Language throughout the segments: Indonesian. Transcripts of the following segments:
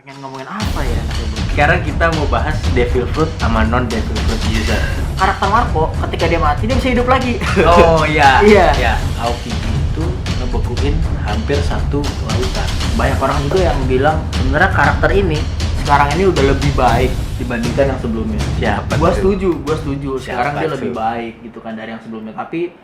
Pengen ngomongin apa ya enaknya bro? Sekarang kita mau bahas Devil Fruit sama non Devil Fruit user. Karakter Marco ketika dia mati dia bisa hidup lagi. Oh iya. Iya. Ya, Aokiji itu ngebekuin hampir satu lautan. Banyak orang juga yang bilang sebenarnya karakter ini sekarang ini udah lebih baik dibandingkan yang sebelumnya. Siapa Gua tuh? setuju. Sekarang Siapa dia lebih tuh? baik gitu kan dari yang sebelumnya. Tapi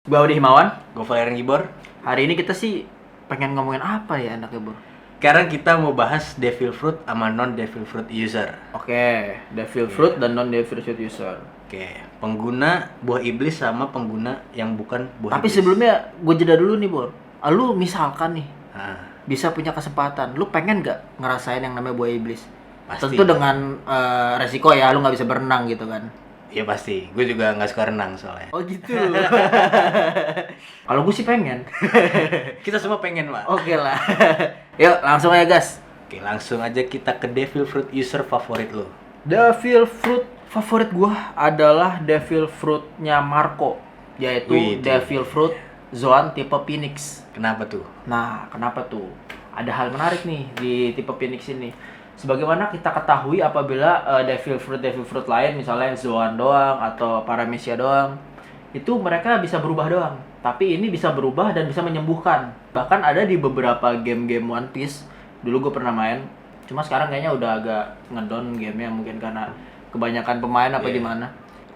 gua Audi Himawan. Gue Valerian Gibor. Hari ini kita sih pengen ngomongin apa ya enaknya bro? Sekarang kita mau bahas Devil Fruit sama non Devil Fruit user. Oke, Devil Fruit dan non Devil Fruit user. Oke, pengguna buah iblis sama pengguna yang bukan buah Tapi iblis. sebelumnya gue jeda dulu nih Bor. Lu misalkan nih Nah, bisa punya kesempatan, lu pengen nggak ngerasain yang namanya buah iblis? Pasti. Tentu dengan resiko ya, lu nggak bisa berenang gitu kan. ya pasti. Gue juga nggak suka renang soalnya. Oh gitu. Kalau gue sih pengen. Kita semua pengen, Pak. Oke lah. Yuk langsung aja gas. Oke, langsung aja kita ke Devil Fruit user favorit lo. Devil Fruit favorit gue adalah Devil Fruitnya Marco, yaitu Wih, itu. Devil Fruit Zoan tipe Phoenix. Kenapa tuh? Nah, kenapa tuh? Ada hal menarik nih di tipe Phoenix ini. Sebagaimana kita ketahui apabila Devil Fruit lain, misalnya Zoan doang atau Paramecia doang, itu mereka bisa berubah doang. Tapi ini bisa berubah dan bisa menyembuhkan. Bahkan ada di beberapa game-game One Piece, dulu gue pernah main. Cuma sekarang kayaknya udah agak ngedown gamenya mungkin karena kebanyakan pemain apa Iya. gimana.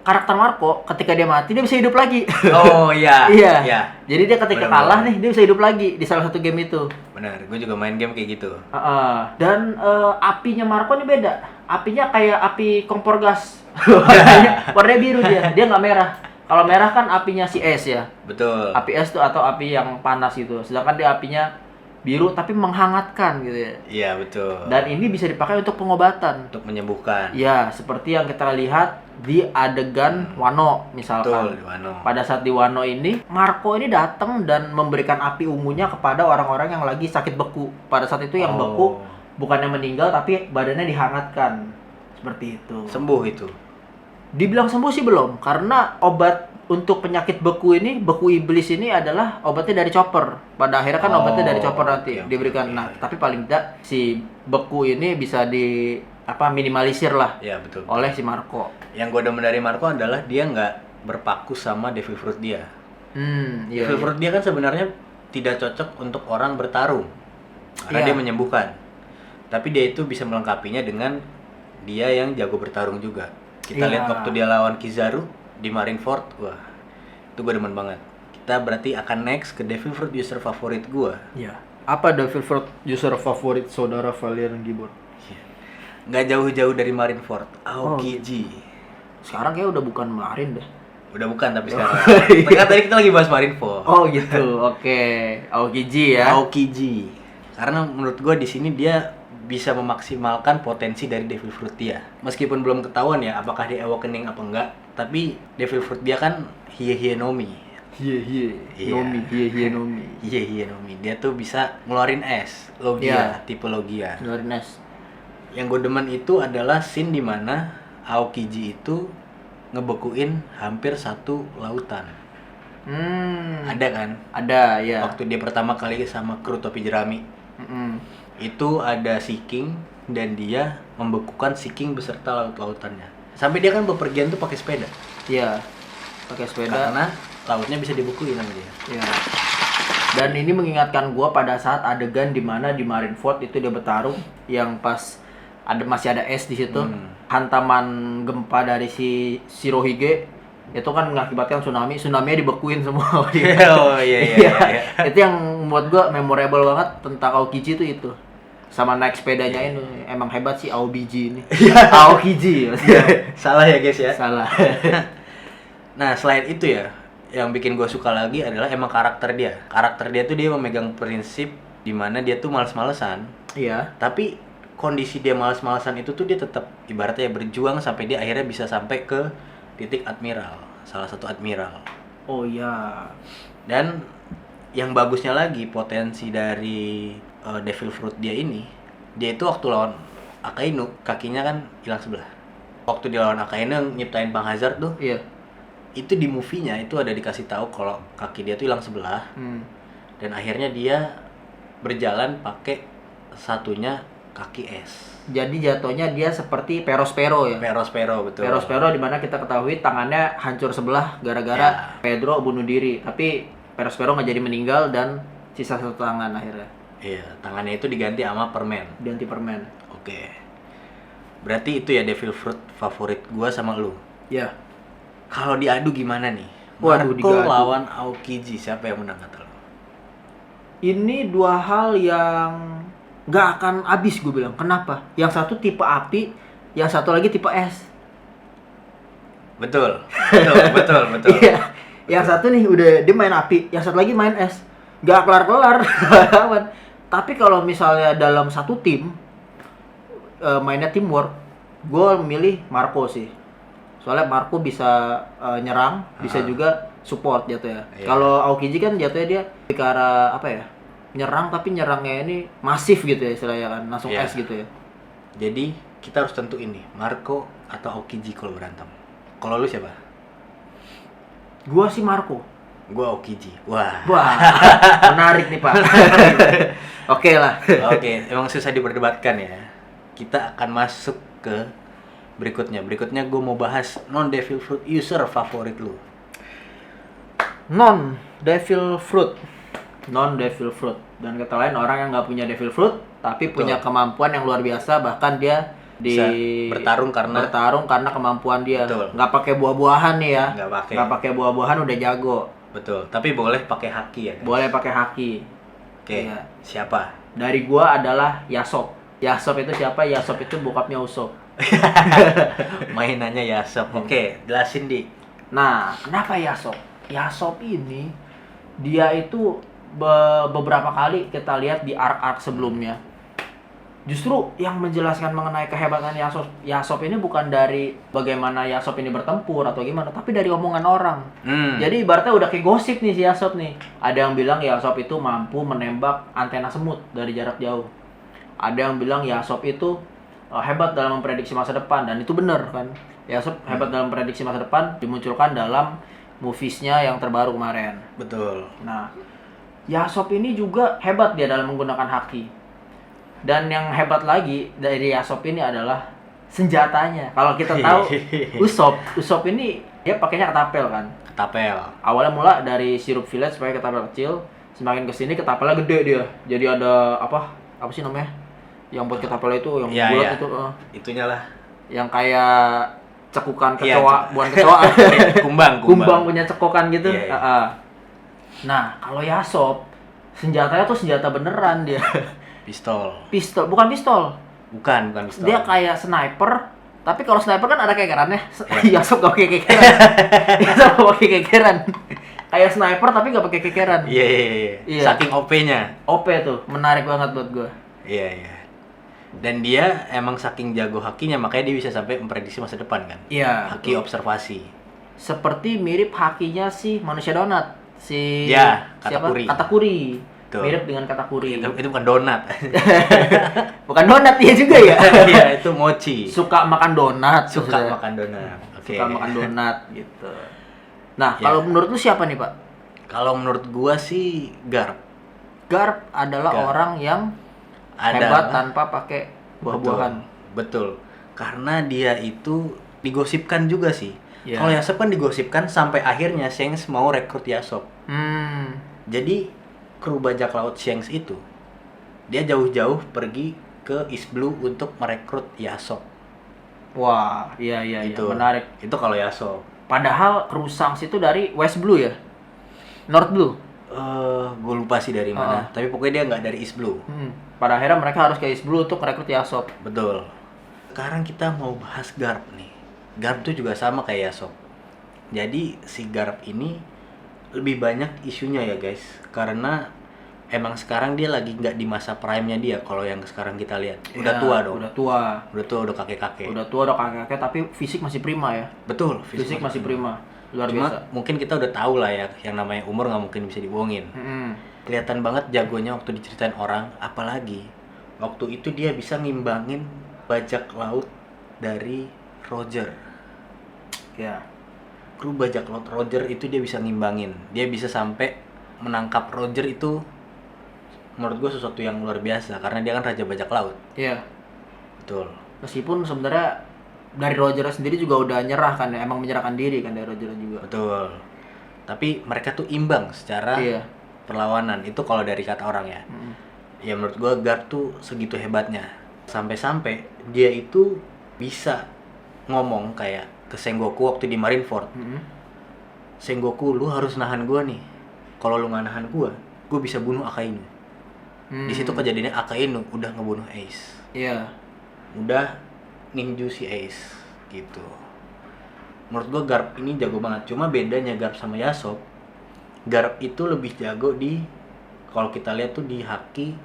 Karakter Marco ketika dia mati dia bisa hidup lagi. Oh iya. Iya. Iya. Jadi dia ketika Benar, kalah benar. nih dia bisa hidup lagi di salah satu game itu. Benar, gue juga main game kayak gitu. Dan apinya Marco ini beda. Apinya kayak api kompor gas. warnanya biru dia nggak merah. Kalau merah kan apinya si es ya. Betul. Api es tuh atau api yang panas gitu. Sedangkan dia apinya biru tapi menghangatkan gitu ya. Iya, betul. Dan ini bisa dipakai untuk pengobatan. Untuk menyembuhkan. Ya, seperti yang kita lihat di adegan Wano misalkan. Betul, di Wano. Pada saat di Wano ini, Marco ini datang dan memberikan api ungunya kepada orang-orang yang lagi sakit beku. Pada saat itu yang beku bukannya meninggal tapi badannya dihangatkan. Seperti itu. Sembuh itu. Dibilang sembuh sih belum, karena obat untuk penyakit beku ini, beku iblis ini adalah obatnya dari chopper. Pada akhirnya kan obatnya dari chopper nanti oke, diberikan. oke. Nah, tapi paling tidak si beku ini bisa minimalisir lah Iya, betul. oleh si Marco. Yang gue demen dari Marco adalah dia nggak berpaku sama Devil Fruit dia. Iya. Devil Fruit dia kan sebenarnya tidak cocok untuk orang bertarung. Karena Iya. dia menyembuhkan. Tapi dia itu bisa melengkapinya dengan dia yang jago bertarung juga. Kita Iya. lihat waktu dia lawan Kizaru di Marineford, wah, itu gue demen banget. Kita berarti akan next ke Devil Fruit user favorit gue. Iya. Apa Devil Fruit user favorit saudara Valerian Gibor? Nggak jauh-jauh dari Marineford, Aokiji. Sekarang kayak udah bukan Marin deh. Udah bukan tapi sekarang. Iya. Kan tadi kita lagi bahas Marineford. Oh gitu. Oke. Aokiji ya. Aokiji. Karena menurut gue di sini dia bisa memaksimalkan potensi dari Devil Fruit dia. Meskipun belum ketahuan ya apakah dia awakening apa enggak, tapi Devil Fruit dia kan Hie Nomi. Iya. Iya. Nomi. Hie Nomi. Dia tuh bisa ngeluarin es, Logia, tipe Logia. Ngeluarin es. Yang gue demen itu adalah scene dimana Aokiji itu ngebekuin hampir satu lautan. Ada kan? Ada ya. Waktu dia pertama kali sama kru topi jerami. Itu ada Sea King dan dia membekukan Sea King beserta laut-lautannya. Sampai dia kan bepergian tuh pakai sepeda. Iya. Pakai sepeda. Karena lautnya bisa dibekuin sama dia. Iya. Dan ini mengingatkan gua pada saat adegan di mana di Marineford itu dia bertarung yang pas masih ada es di situ. Hantaman gempa dari si Shirohige itu kan mengakibatkan tsunami-nya dibekuin semua. Oh iya. Itu yang membuat gua memorable banget tentang Aokiji itu. Sama naik sepedanya ini emang hebat sih Aokiji ini. Aokiji maksudnya. Salah ya guys ya. Salah. Nah selain itu ya, yang bikin gue suka lagi adalah emang karakter dia. Karakter dia tuh dia memegang prinsip dimana dia tuh males-malesan. Iya. Tapi kondisi dia males-malesan itu tuh dia tetap ibaratnya berjuang sampai dia akhirnya bisa sampai ke titik admiral, salah satu admiral. Oh iya. Dan yang bagusnya lagi potensi dari Devil Fruit dia ini, dia itu waktu lawan Akainu kakinya kan hilang sebelah. Waktu dia lawan Akainu nyiptain Bang Hazard tuh, Iya. itu di movie-nya itu ada dikasih tahu kalau kaki dia tuh hilang sebelah. Dan akhirnya dia berjalan pakai satunya kaki es. Jadi jatuhnya dia seperti Perospero ya. Perospero, betul. Perospero di mana kita ketahui tangannya hancur sebelah gara-gara Pedro bunuh diri. Tapi Perospero nggak jadi meninggal dan sisa satu tangan akhirnya. Iya, tangannya itu diganti sama permen. Ganti permen. Oke. Berarti itu ya Devil Fruit favorit gua sama lu. Ya. Kalau diadu gimana nih? Waduh, Marco diadu. lawan Aokiji, siapa yang menang kata lu? Ini dua hal yang nggak akan habis gue bilang. Kenapa? Yang satu tipe api, yang satu lagi tipe es. Betul. Betul. Iya. Yang satu nih udah dia main api, yang satu lagi main es. Nggak kelar-kelar. Tapi kalau misalnya dalam satu tim mainnya teamwork, gue milih Marco sih. Soalnya Marco bisa nyerang, bisa juga support jatuhnya. Iya. Kalau Aokiji kan jatuhnya dia ke arah apa ya? Nyerang tapi nyerangnya ini masif gitu ya istilahnya kan, langsung Iya. es gitu ya. Jadi kita harus tentuin nih, Marco atau Aokiji kalau berantem. Kalau lu siapa? Gua sih Marco. Gua Aokiji. Wah. Wah, menarik nih Pak. Oke lah. Oke, emang susah diperdebatkan ya. Kita akan masuk ke berikutnya. Berikutnya gue mau bahas non Devil Fruit user favorit lu. Non Devil Fruit. Dan kata lain orang yang nggak punya Devil Fruit tapi Betul. punya kemampuan yang luar biasa, bahkan dia Bisa bertarung karena kemampuan dia. Betul. Nggak pakai buah-buahan nih ya. Nggak pakai. buah-buahan udah jago. Betul, tapi boleh pakai haki ya guys? Boleh pakai haki. Oke, Iya. siapa? Dari gua adalah Yasop. Yasop itu siapa? Yasop itu bokapnya Usopp. Mainannya Yasop. Oke, jelasin di. Nah, kenapa Yasop? Yasop ini dia itu beberapa kali kita lihat di arc-arc sebelumnya. Justru yang menjelaskan mengenai kehebatan Yasop ini bukan dari bagaimana Yasop ini bertempur atau gimana, tapi dari omongan orang. Jadi ibaratnya udah kayak gosip nih si Yasop nih. Ada yang bilang Yasop itu mampu menembak antena semut dari jarak jauh. Ada yang bilang Yasop itu hebat dalam memprediksi masa depan, dan itu benar kan. Yasop hebat dalam memprediksi masa depan dimunculkan dalam movies-nya yang terbaru kemarin. Betul. Nah, Yasop ini juga hebat dia dalam menggunakan haki. Dan yang hebat lagi dari Yasop ini adalah senjatanya. Kalau kita tahu Usopp ini dia pakainya ketapel kan. Ketapel. Awalnya mula dari sirup village supaya ketapel kecil, semakin kesini ketapelnya gede dia. Jadi ada apa sih namanya? Yang buat ketapel itu yang Iya, bulat iya. itu, Itunya lah. yang kayak cekukan Iya, kecoa, bukan kecoa. Kumbang. Punya cekokan gitu. Iya, iya. Nah, kalau Yasop senjatanya tuh senjata beneran dia. Pistol. Bukan pistol. Bukan pistol. Dia kayak sniper, tapi kalau sniper kan ada kekerannya. Iya. Yasop gak pakai kekeran. Yasop gak pakai kekeran. Kayak sniper tapi gak pakai kekeran. Iya. Iya. Saking OP-nya. OP tuh, menarik banget buat gue. Iya. Dan dia emang saking jago hakinya makanya dia bisa sampai memprediksi masa depan kan. Iya. Haki observasi. Seperti mirip hakinya si manusia donat. Si Ya, siapa? Katakuri. Katakuri. Betul. Mirip dengan Katakuri. Itu bukan donat. Bukan donat dia juga ya. Iya, itu mochi. Suka makan donat. Suka maksudnya. makan donat. Oke. Suka makan donat gitu. Nah, Ya. kalau menurut lu siapa nih, Pak? Kalau menurut gua sih Garp. Garp adalah Garp. orang yang hebat tanpa pakai buah-buahan. Betul. Karena dia itu digosipkan juga sih. Ya. Kalau Yasop kan digosipkan sampai akhirnya Shanks mau rekrut Yasop. Jadi kru bajak laut Shanks itu dia jauh-jauh pergi ke East Blue untuk merekrut Yasop. Wah, iya Itu menarik. Itu kalau Yasop. Padahal kru Shanks itu dari West Blue ya? North Blue? Gue lupa sih dari mana. Tapi pokoknya dia nggak dari East Blue. Pada akhirnya mereka harus ke East Blue untuk rekrut Yasop. Betul. Sekarang kita mau bahas Garp nih. Garp tuh juga sama kayak Yasop. Jadi si Garp ini lebih banyak isunya ya guys. Karena emang sekarang dia lagi nggak di masa prime-nya dia. Kalau yang sekarang kita lihat udah Ya, tua dong. Udah tua, Udah kakek-kakek. udah kakek-kakek, tapi fisik masih prima ya. Betul. Fisik masih prima, luar Cuma biasa. mungkin kita udah tahu lah ya, yang namanya umur nggak mungkin bisa dibohongin. kelihatan banget jagonya waktu diceritain orang, apalagi waktu itu dia bisa ngimbangin bajak laut dari Roger. Ya. Kru bajak laut Roger itu dia bisa ngimbangin. Dia bisa sampai menangkap Roger itu menurut gue sesuatu yang luar biasa karena dia kan raja bajak laut. Iya. Betul. Meskipun sebenarnya dari Roger sendiri juga udah nyerah kan, emang menyerahkan diri kan dari Roger juga. Betul. Tapi mereka tuh imbang secara perlawanan. Itu kalau dari kata orang ya. Ya menurut gue Garp tuh segitu hebatnya. Sampai-sampai dia itu bisa ngomong kayak ke Sengoku waktu di Marineford. Sengoku, lu harus nahan gue nih. Kalau lu nggak nahan gue bisa bunuh Akainu. Di situ kejadiannya Akainu udah ngebunuh Ace. Iya. Udah ninju si Ace gitu. Menurut gue Garp ini jago banget. Cuma bedanya Garp sama Yasop, Garp itu lebih jago di, kalau kita lihat tuh di haki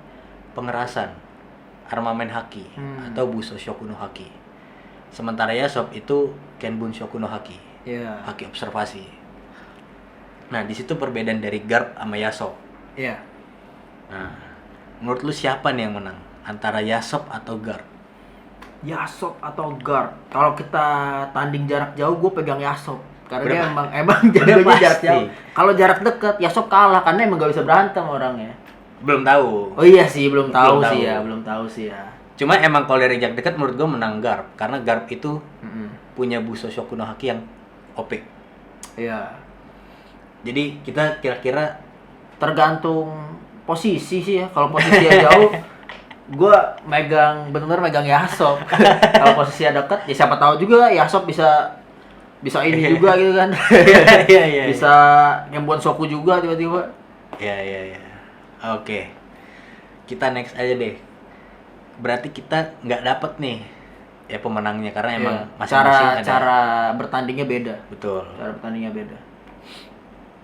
pengerasan, armamen haki atau Buso Shoku no Haki. Sementara Yasop itu Kenbun Shoku no Haki. Iya. Haki observasi. Nah, di situ perbedaan dari Garp sama Yasop. Iya. Nah, menurut lu siapa nih yang menang? Antara Yasop atau Garp? Yasop atau Garp? Kalau kita tanding jarak jauh, gue pegang Yasop. Karena dia emang Udah jagonya jarak pasti. jauh. Kalau jarak dekat, Yasop kalah karena emang gak bisa berantem orangnya. Belum tahu. Oh iya sih, belum tahu Belum sih tahu. ya, belum tahu sih ya. Cuma emang kalau dari jarak dekat menurut gue menang Garp. Karena Garp itu punya Buso Shoku no Haki yang OP. Iya. Jadi kita kira-kira Tergantung posisi sih ya. Kalau posisinya jauh, gue bener-bener megang Yasop. Kalau posisinya dekat, ya siapa tahu juga Yasop bisa ini juga gitu kan. Iya. Bisa ngembuan Soku juga tiba-tiba. Iya. Oke. Kita next aja deh. Berarti kita nggak dapet nih ya pemenangnya karena emang masing-masing ada. Cara bertandingnya beda. Betul. Cara bertandingnya beda.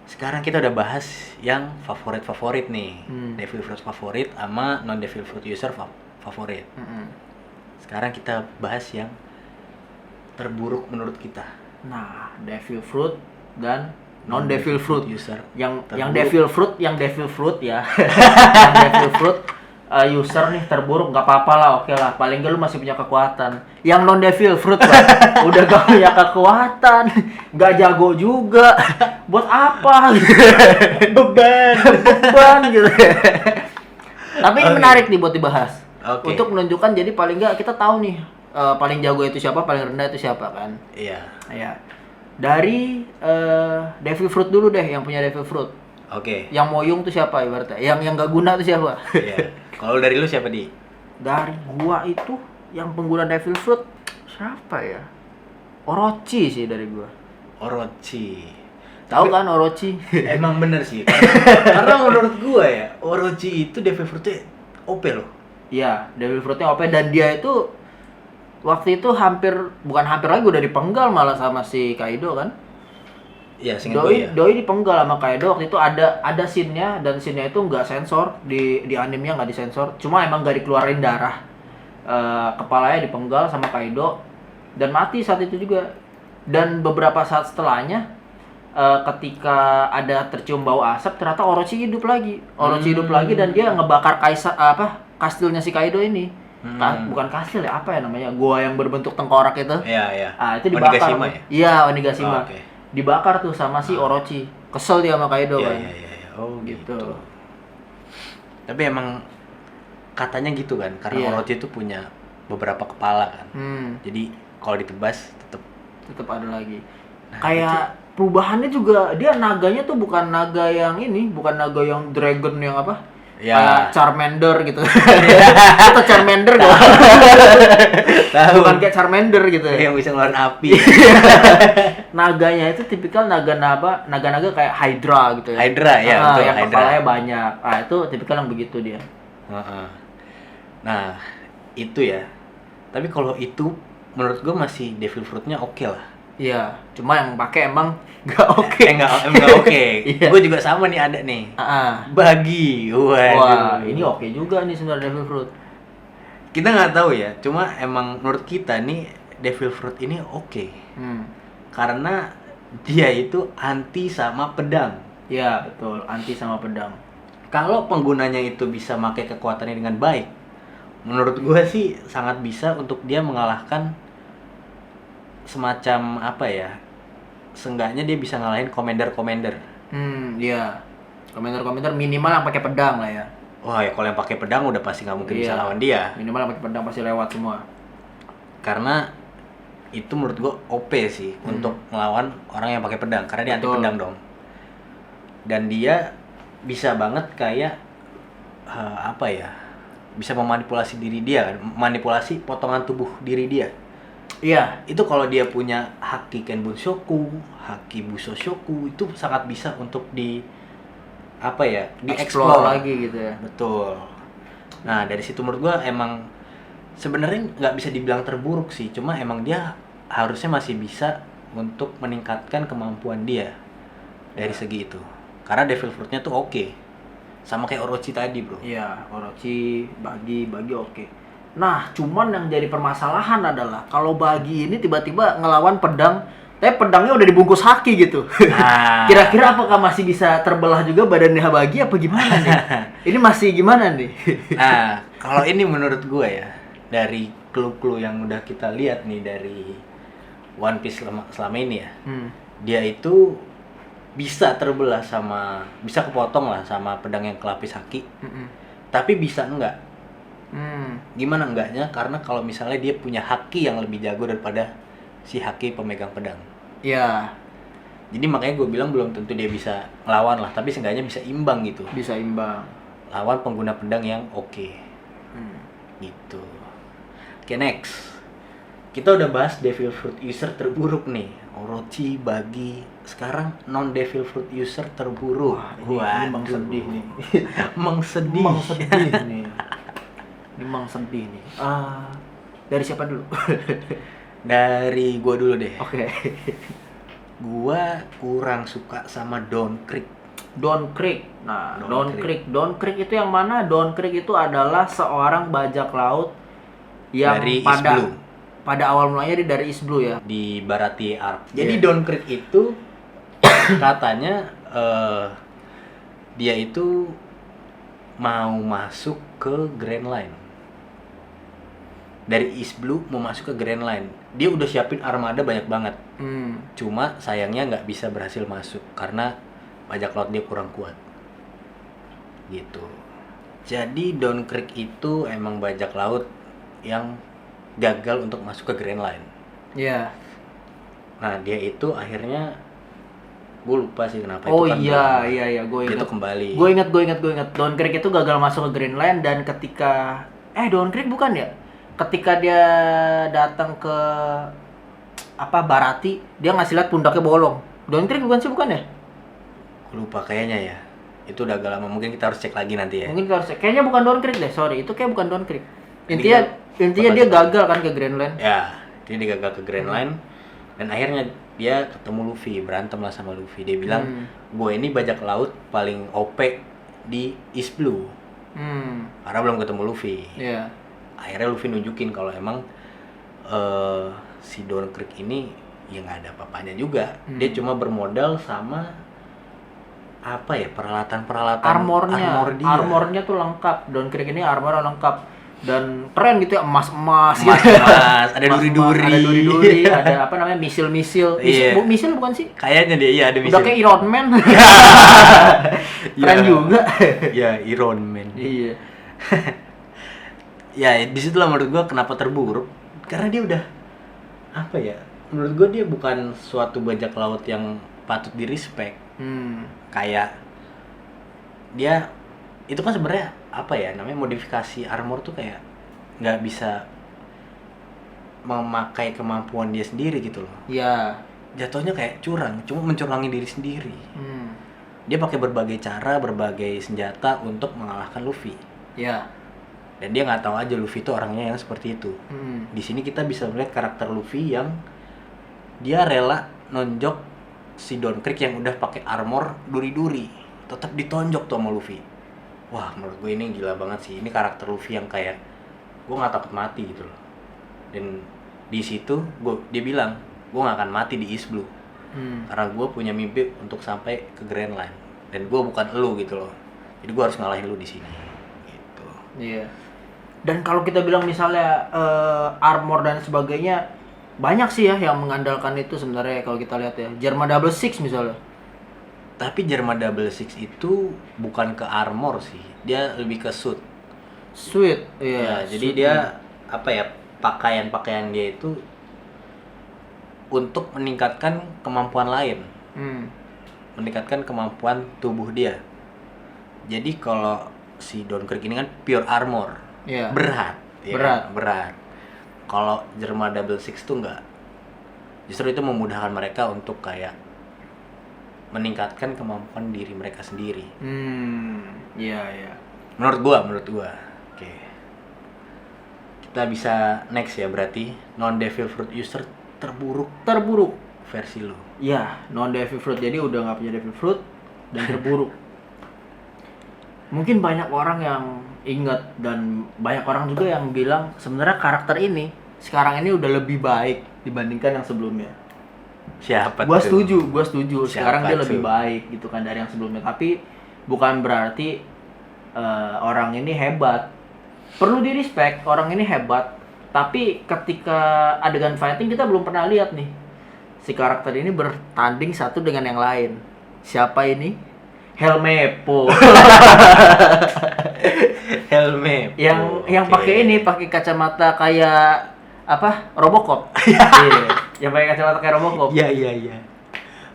Sekarang kita udah bahas yang favorit nih. Devil Fruit favorit sama non Devil Fruit user favorit. Sekarang kita bahas yang terburuk menurut kita. Nah, Devil Fruit dan non Devil Fruit user. Yang terburuk. Devil Fruit ya. Yang Devil Fruit user nih terburuk nggak apa-apa lah, oke lah. Paling nggak lu masih punya kekuatan. Yang non Devil Fruit lah, udah gak punya kekuatan, nggak jago juga. Buat apa? beban gitu. Tapi ini menarik nih buat dibahas. Untuk menunjukkan jadi paling nggak kita tahu nih paling jago itu siapa, paling rendah itu siapa kan? Iya. Ya. Dari Devil Fruit dulu deh, yang punya Devil Fruit. Oke. Yang Moyung tuh siapa ibaratnya? Yang nggak guna tuh siapa? Iya. Kalau dari lu siapa, Di? Dari gua itu yang pengguna Devil Fruit siapa ya? Orochi sih dari gua. Orochi. Tahu kan Orochi? Emang bener sih. Karena menurut gua ya, Orochi itu Devil Fruit-nya OP loh. Iya, Devil Fruit-nya OP dan dia itu waktu itu bukan hampir lagi udah dipenggal malah sama si Kaido kan? Iya, seingat gue ya. Doi dipenggal sama Kaido waktu itu ada scene-nya dan scene-nya itu nggak sensor di animenya nggak disensor, cuma emang nggak dikeluarin darah. Kepalanya dipenggal sama Kaido dan mati saat itu juga. Dan beberapa saat setelahnya ketika ada tercium bau asap ternyata Orochi hidup lagi. Hidup lagi dan dia ngebakar kastilnya si Kaido ini. Bukan kastil ya, apa ya namanya? Gua yang berbentuk tengkorak itu. Iya. Itu dibakar. Onigashima ya? Iya, Onigashima. Oh, okay. Dibakar tuh sama si Orochi. Kesel dia sama Kaido kan. Iya. Oh, gitu. Tapi emang katanya gitu kan, karena Orochi itu punya beberapa kepala kan. Jadi kalau ditebas tetap ada lagi. Kayak perubahannya juga, dia naganya tuh bukan naga yang dragon yang apa? Ya. Kayak Charmander gitu. Itu Charmander gak? Tahu. Bukan kayak Charmander gitu. Yang bisa ngeluarin api. Naganya itu tipikal naga-naga kayak Hydra gitu ya. Hydra ya, betul. Yang Hydra. kepalanya banyak. Itu tipikal yang begitu dia. Nah, itu ya. Tapi kalau itu menurut gue masih Devil Fruit-nya oke lah. Iya, cuma yang pakai emang nggak oke. Enggak oke. Iya. Gue juga sama nih ada nih. Bagi. Wah, ini oke juga nih sebenarnya Devil Fruit. Kita nggak tahu ya, cuma emang menurut kita nih Devil Fruit ini oke. Karena dia itu anti sama pedang. Iya, betul, anti sama pedang. Kalau penggunanya itu bisa pakai kekuatannya dengan baik, menurut gue sih sangat bisa untuk dia mengalahkan semacam apa ya, seenggaknya dia bisa ngalahin commander. Iya. Komentar minimal yang pakai pedang lah ya. Wah ya kalau yang pakai pedang udah pasti nggak mungkin bisa Iya. lawan dia, Minimal yang pakai pedang pasti lewat semua. karena itu menurut gue OP sih untuk melawan orang yang pakai pedang, karena dia anti Betul. pedang dong. Dan dia bisa banget kayak apa ya, bisa memanipulasi diri dia kan, manipulasi potongan tubuh diri dia. Iya. Itu kalau dia punya haki Kenbun-shoku, haki Busoshoku, itu sangat bisa untuk di apa ya, Explore dieksplor lagi gitu ya. Betul. Nah dari situ menurut gua emang sebenarnya nggak bisa dibilang terburuk sih, cuma emang dia harusnya masih bisa untuk meningkatkan kemampuan dia dari segi itu. Karena Devil Fruit-nya tuh oke. Sama kayak Orochi tadi, bro. Iya, Orochi, bagi oke. Nah, cuman yang jadi permasalahan adalah kalau bagi ini tiba-tiba ngelawan pedang, tapi pedangnya udah dibungkus haki gitu. Nah. Kira-kira apakah masih bisa terbelah juga badannya bagi apa gimana nih? Ini masih gimana nih? Nah, kalau ini menurut gua ya, dari clue-clue yang udah kita lihat nih dari One Piece selama ini ya, dia itu bisa terbelah bisa kepotong lah sama pedang yang kelapis haki, tapi bisa enggak. Gimana enggaknya? Karena kalau misalnya dia punya haki yang lebih jago daripada si haki pemegang pedang. Iya, Jadi makanya gue bilang belum tentu dia bisa ngelawan lah, tapi seenggaknya bisa imbang gitu. bisa imbang. Lawan pengguna pedang yang oke. Gitu. Oke, next. Kita udah bahas Devil Fruit user terburuk nih. Orochi, Bagi. Sekarang non Devil Fruit user terburuk. Ini emang sedih nih. Emang sedih. Emang sedih nih. Ini emang sedih nih. Dari siapa dulu? Dari gua dulu deh. Oke. Gua kurang suka sama Don Creek. Don Creek. Nah, Don Don Creek itu yang mana? Don Creek itu adalah seorang bajak laut yang Dari East Blue. pada awal mulanya dia dari East Blue ya. Di Baratie Arc. Jadi Iya. Don Creek itu katanya dia itu mau masuk ke Grand Line. Dari East Blue mau masuk ke Grand Line. Dia udah siapin armada banyak banget. Cuma sayangnya nggak bisa berhasil masuk karena bajak laut dia kurang kuat. Gitu. Jadi Don Creek itu emang bajak laut yang gagal untuk masuk ke Grand Line. Iya. Nah dia itu akhirnya gue lupa sih kenapa Oh itu kan iya, gue dia ingat. tuh kembali. Gue ingat. Don Creek itu gagal masuk ke Green Line dan ketika Don Creek bukan ya? Ketika dia datang ke Barati, dia ngasih lihat pundaknya bolong. Don Creek bukan ya? Gue lupa kayaknya ya. Itu udah agak lama, mungkin kita harus cek lagi nanti ya. Mungkin harus kayaknya bukan Don Creek deh, sorry. Itu kayak bukan Don Creek. Ini Intinya dia gagal kan ke Green Line. Ya, dia gagal ke Grand Line dan akhirnya dia ketemu Luffy, berantem lah sama Luffy. Dia bilang, gue ini bajak laut paling OP di East Blue. Karena belum ketemu Luffy. Iya. Akhirnya Luffy nunjukin kalau emang si Don Creek ini ya nggak ada apa-apanya juga. Dia cuma bermodal sama apa ya, peralatan armor dia. Armornya tuh lengkap. Don Creek ini armor lengkap dan keren gitu ya, emas gitu. Ada duri-duri. Ada duri-duri, ada apa namanya, misil-misil. Iya. Misil bukan sih? Kayaknya dia iya ada Udah misil. kayak Iron Man. Keren Ya. juga. Ya Iron Man. Iya. Ya di situ lah menurut gua kenapa terburuk, karena dia udah apa ya, menurut gua dia bukan suatu bajak laut yang patut di respect. Kayak dia itu kan sebenarnya apa ya namanya, modifikasi armor tuh kayak nggak bisa memakai kemampuan dia sendiri gitu loh. Iya. Jatuhnya kayak curang, cuma mencurangi diri sendiri. Dia pakai berbagai cara, berbagai senjata untuk mengalahkan Luffy. Iya. Dan dia nggak tahu aja Luffy itu orangnya yang seperti itu. Di sini kita bisa melihat karakter Luffy yang dia rela nonjok si Don Creek yang udah pakai armor duri-duri, tetap ditonjok tuh sama Luffy. Wah, menurut gue ini gila banget sih. Ini karakter Luffy yang kayak gue nggak takut mati gitu loh. Dan di situ dia bilang, gue nggak akan mati di East Blue. Karena gue punya mimpi untuk sampai ke Grand Line. Dan gue bukan elu gitu loh. Jadi gue harus ngalahin lu di sini. Gitu. Iya. Dan kalau kita bilang misalnya armor dan sebagainya, banyak sih ya yang mengandalkan itu sebenarnya kalau kita lihat ya. Jerma Double Six misalnya. Tapi Jerma Double Six itu bukan ke armor sih, dia lebih ke suit. Sweet, Ya, iya. jadi dia apa ya, pakaian-pakaian dia itu untuk meningkatkan kemampuan lain, meningkatkan kemampuan tubuh dia. Jadi kalau si Downcreek ini kan pure armor, Iya. berat, ya Berat. kan? Berat. Kalau Jerma Double Six tuh enggak. Justru itu memudahkan mereka untuk kayak meningkatkan kemampuan diri mereka sendiri. Iya, iya. Menurut gua. Oke. Kita bisa next ya, berarti non devil fruit user terburuk Terburuk. versi lu. Iya, non devil fruit. Jadi udah nggak punya devil fruit dan terburuk. Mungkin banyak orang yang ingat dan banyak orang juga yang bilang sebenarnya karakter ini sekarang ini udah lebih baik dibandingkan yang sebelumnya. Siapa Gua tuh? setuju. Sekarang Siapa dia lebih tuh? baik gitu kan dari yang sebelumnya. Tapi bukan berarti orang ini hebat. Perlu di respect, orang ini hebat. Tapi ketika adegan fighting kita belum pernah lihat nih si karakter ini bertanding satu dengan yang lain. Siapa ini? Helmepo. Helmet. yang Oke. pakai kacamata kayak apa? Robocop. Iya, yang pakai kacamata kayak Robocop. Iya.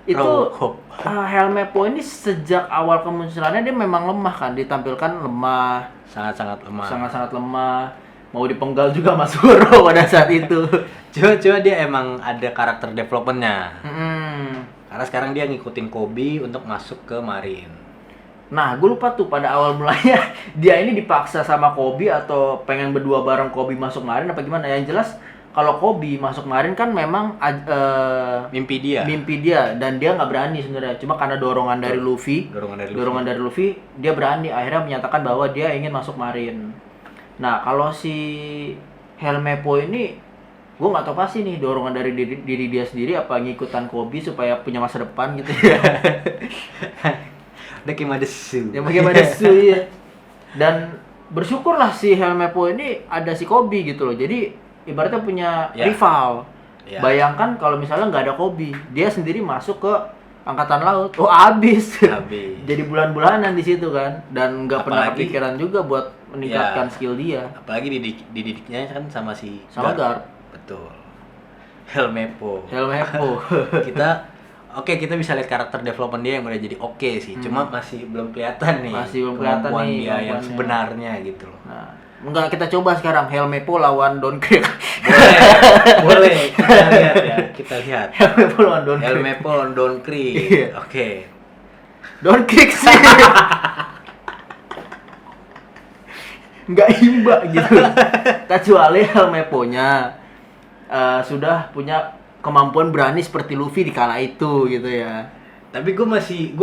Itu Robocop. Helmepo ini sejak awal kemunculannya dia memang lemah kan, ditampilkan lemah, Sangat-sangat lemah. sangat-sangat lemah. Mau dipenggal juga Mas Goro pada saat itu. Coba dia emang ada karakter developmentnya. Mm-mm. Karena sekarang dia ngikutin Kobe untuk masuk ke Marine. Nah, gue lupa tuh pada awal mulanya dia ini dipaksa sama Kobe atau pengen berdua bareng Kobe masuk Marine apa gimana? Yang jelas kalau Kobe masuk Marine kan memang Mimpi dia. mimpi dia dan dia nggak berani sebenarnya. Cuma karena dorongan dari Luffy, Dorongan dari Luffy. dia berani akhirnya menyatakan bahwa dia ingin masuk Marine. Nah, kalau si Helmepo ini gue nggak tahu pasti nih dorongan dari diri dia sendiri apa ngikutan Kobe supaya punya masa depan gitu ya. Udah kayak Madesu. Yang bagaimana sih ya. Dan bersyukurlah si Helmepo ini ada si Kobe gitu loh. Jadi ibaratnya punya Ya. rival. Ya. Bayangkan kalau misalnya nggak ada Kobe, dia sendiri masuk ke angkatan laut. Oh, abis. Habis. Jadi bulan-bulanan di situ kan dan nggak pernah Apalagi- kepikiran juga buat meningkatkan Ya. skill dia. Apalagi dididiknya kan sama si Sama Garp. Betul. Helmepo. Helmepo. kita bisa lihat karakter development dia yang udah jadi oke sih. Cuma masih belum kelihatan nih. Masih belum kelihatan kemampuan nih dia yang kemampuannya. sebenarnya gitu loh. Nah, enggak kita coba sekarang Helmepo lawan Downcreek. Boleh. Kita lihat ya. Kita lihat. Helmepo lawan Downcreek. Helmepo lawan Downcreek. Iya. Oke. Downcreek sih. Nggak imba gitu. Kecuali Helmepo-nya sudah punya kemampuan berani seperti Luffy di kala itu gitu ya. Tapi gue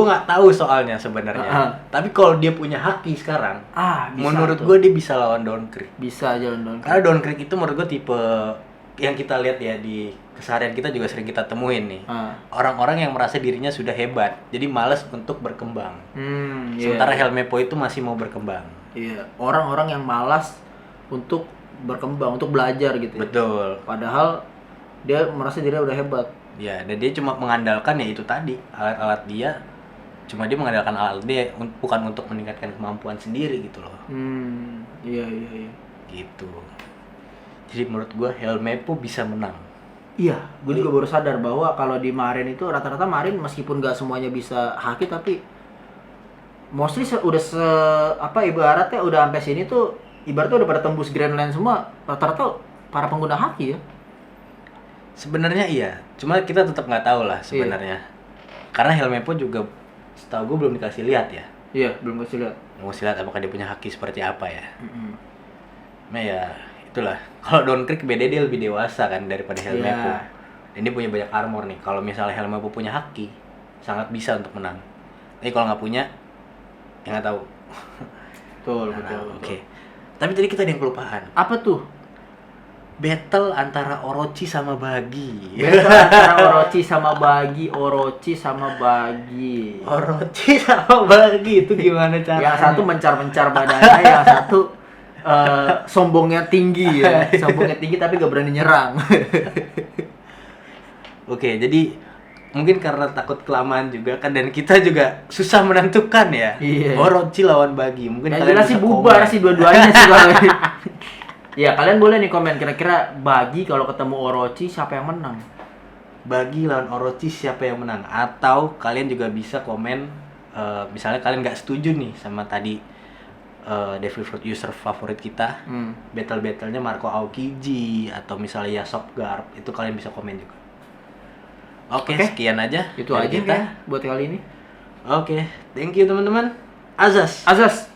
nggak tahu soalnya sebenarnya. Tapi kalau dia punya haki sekarang, Bisa menurut tuh. gue dia bisa lawan Downcreek. Bisa aja lawan Downcreek. Karena Downcreek itu menurut gue tipe yang kita lihat ya di keseharian kita juga sering kita temuin nih. Orang-orang yang merasa dirinya sudah hebat, jadi malas untuk berkembang. Sementara Helmepo itu masih mau berkembang. Iya, orang-orang yang malas untuk berkembang, untuk belajar gitu ya. Betul. Padahal dia merasa dirinya udah hebat. Ya, dan dia cuma mengandalkan ya itu tadi, alat-alat dia. Cuma dia mengandalkan alat dia bukan untuk meningkatkan kemampuan sendiri gitu loh. Iya. Gitu. Jadi menurut gua Helmepo bisa menang. Iya, gue juga baru sadar bahwa kalau di Marine itu rata-rata Marine meskipun nggak semuanya bisa haki tapi mostly ibaratnya udah sampai sini tuh ibaratnya udah pada tembus Grand Line semua rata-rata para pengguna haki ya. Sebenarnya iya, cuma kita tetap nggak tahu lah sebenarnya. Karena Helmepo juga setahu gue belum dikasih lihat ya. Iya, belum kasih lihat. Mau lihat apakah dia punya haki seperti apa ya. Nah ya itulah. Kalau Downcreek beda, dia lebih dewasa kan daripada Helmepo. Iya. Dan dia punya banyak armor nih. Kalau misalnya Helmepo punya haki, sangat bisa untuk menang. Tapi kalau nggak punya, ya nggak tahu. Betul. Oke. Tapi tadi kita ada yang kelupaan. Apa tuh? battle antara Orochi sama Bagi. Battle antara Orochi sama Bagi, Orochi sama Bagi. Orochi sama Bagi itu gimana caranya? Yang satu mencar-mencar badannya, yang satu sombongnya tinggi ya. Sombongnya tinggi tapi gak berani nyerang. Oke, jadi mungkin karena takut kelamaan juga kan, dan kita juga susah menentukan ya. Iya. Orochi lawan Bagi. Mungkin Yang kalian jelas bisa sih bubar komen. sih dua-duanya sih kalau ini. Ya, kalian boleh nih komen kira-kira Bagi kalau ketemu Orochi siapa yang menang? Bagi lawan Orochi siapa yang menang? Atau kalian juga bisa komen, misalnya kalian nggak setuju nih sama tadi Devil Fruit user favorit kita, battle-battlenya Marco Aokiji atau misalnya Yasop Garp, itu kalian bisa komen juga. Oke, sekian aja Itu dari aja kita. ya buat kali ini. Oke, thank you teman-teman. Azas. Azas.